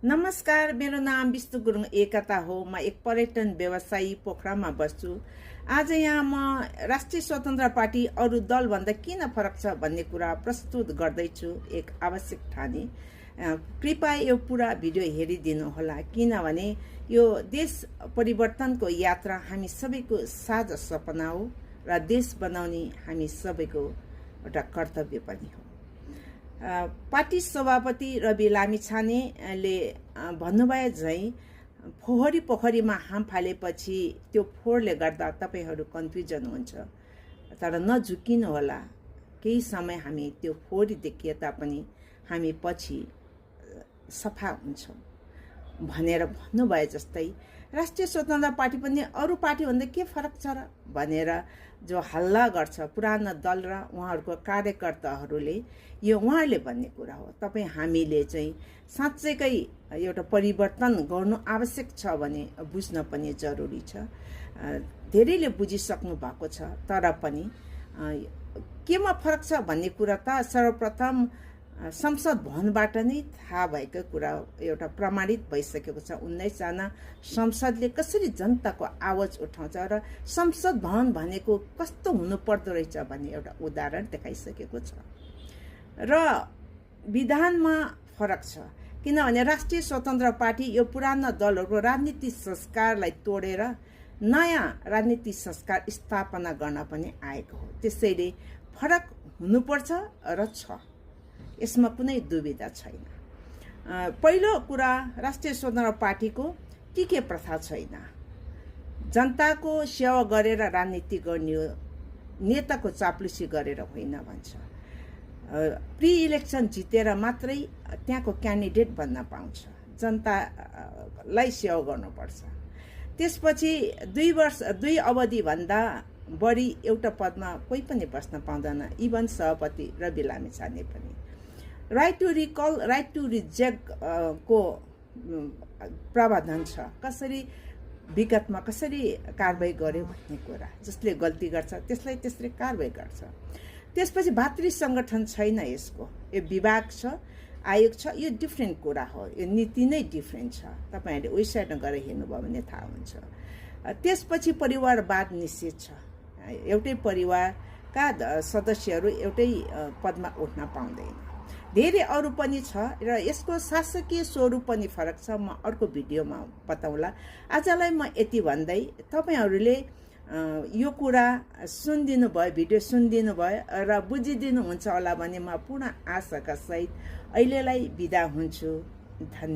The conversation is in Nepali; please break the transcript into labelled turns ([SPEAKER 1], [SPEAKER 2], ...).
[SPEAKER 1] नमस्कार, मेरो नाम विष्णु गुरुङ एकता हो। म एक पर्यटन व्यवसायी पोखरामा बस्छु। आज यहाँ म राष्ट्रिय स्वतन्त्र पार्टी अरू दलभन्दा किन फरक छ भन्ने कुरा प्रस्तुत गर्दैछु। एक आवश्यक ठानी कृपया यो पुरा भिडियो हेरिदिनु होला, किनभने यो देश परिवर्तनको यात्रा हामी सबैको साझा सपना हो र देश बनाउने हामी सबैको एउटा कर्तव्य पनि हो। पार्टी सभापति रवि लामिछानेले भन्नुभए झैँ फोहोरी पोखरीमा हाम फालेपछि त्यो फोहोरले गर्दा तपाईहरू कन्फ्युजन हुन्छ, तर नझुकिनु होला। केही समय हामी त्यो फोहोरी देखिए तापनि हामी पछि सफा हुन्छौँ भनेर भन्नुभए जस्तै राष्ट्रिय स्वतन्त्र पार्टी पनि अरू पार्टीभन्दा के फरक छ र भनेर जो हल्ला गर्छ पुराना दल र उहाँहरूको कार्यकर्ताहरूले, यो उहाँहरूले भन्ने कुरा हो। तपाईँ हामीले चाहिँ साँच्चैकै एउटा परिवर्तन गर्नु आवश्यक छ भने बुझ्न पनि जरुरी छ। धेरैले बुझिसक्नु भएको छ, तर पनि केमा फरक छ भन्ने कुरा त सर्वप्रथम संसद भवनबाट नै थाहा भएको कुरा एउटा प्रमाणित भइसकेको छ। 19 जना संसदले कसरी जनताको आवाज उठाउँछ र संसद भवन भनेको कस्तो हुनुपर्दो रहेछ भन्ने एउटा उदाहरण देखाइसकेको छ। र विधानमा फरक छ, किनभने राष्ट्रिय स्वतन्त्र पार्टी यो पुराना दलहरूको राजनीतिक संस्कारलाई तोडेर नयाँ राजनीतिक संस्कार स्थापना गर्न पनि आएको हो। त्यसैले फरक हुनुपर्छ र छ, यसमा कुनै दुविधा छैन। पहिलो कुरा, राष्ट्रिय स्वतन्त्र पार्टीको टिके प्रथा छैन। जनताको सेवा गरेर राजनीति गर्ने हो, नेताको चाप्लुसी गरेर होइन भन्छ। प्री इलेक्सन जितेर मात्रै त्यहाँको क्यान्डिडेट बन्न पाउँछ, जनतालाई सेवा गर्नुपर्छ। त्यसपछि 2 अवधिभन्दा बढी एउटा पदमा कोही पनि बस्न पाउँदैन, इभन सभापति रवि लामिछाने पनि। Right to recall, right to reject को प्रावधान छ, कसरी विगतमा कसरी कारबाही गर्यो भन्ने कुरा। जसले गल्ती गर्छ त्यसलाई त्यसरी कारबाही गर्छ। त्यसपछि भातृ सङ्गठन छैन, यसको यो विभाग छ, आयोग छ, यो डिफ्रेन्ट कुरा हो। यो नीति नै डिफ्रेन्ट छ, तपाईँहरूले वेबसाइटमा गएर हेर्नुभयो भने थाहा हुन्छ। त्यसपछि परिवारवाद निषेध छ, एउटै परिवारका सदस्यहरू एउटै पदमा उठ्न पाउँदैन। धेरै अरू पनि छ र यसको शासकीय स्वरूप पनि फरक छ। म अर्को भिडियोमा बताउँला। आजलाई म यति भन्दै तपाईँहरूले यो कुरा सुनिदिनु भयो, भिडियो सुनिदिनु भयो र बुझिदिनु हुन्छ होला भन्ने म पूर्ण आशाका सहित अहिलेलाई बिदा हुन्छु। धन्यवाद।